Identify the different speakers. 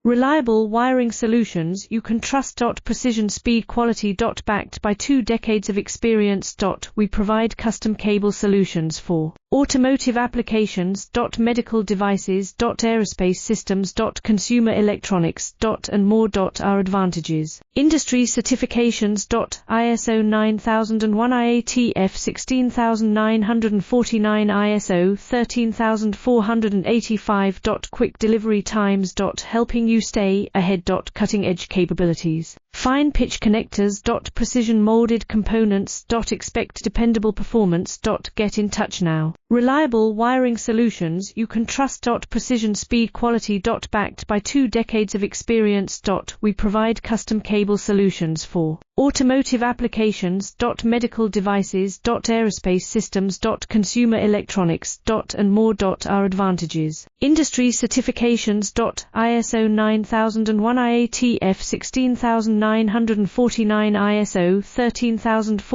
Speaker 1: Reliable wiring solutions you can trust. Precision, speed, quality. Backed by 2 decades of experience. We provide custom cable solutions for automotive applications. Medical devices. Aerospace systems. Consumer electronics. And more. Our advantages: industry certifications. ISO 9001, IATF 16949, ISO 13485. Quick delivery times. Helping you stay ahead. Cutting edge capabilities. Fine pitch connectors. Precision molded components. Expect dependable performance. Get in touch now. Reliable wiring solutions you can trust. Precision, speed, quality. Backed by 2 decades of experience. We provide custom cable solutions for automotive applications. Medical devices. Aerospace systems. Consumer electronics. And more. Our advantages: industry certifications. ISO 9001, IATF 16949, ISO 13485.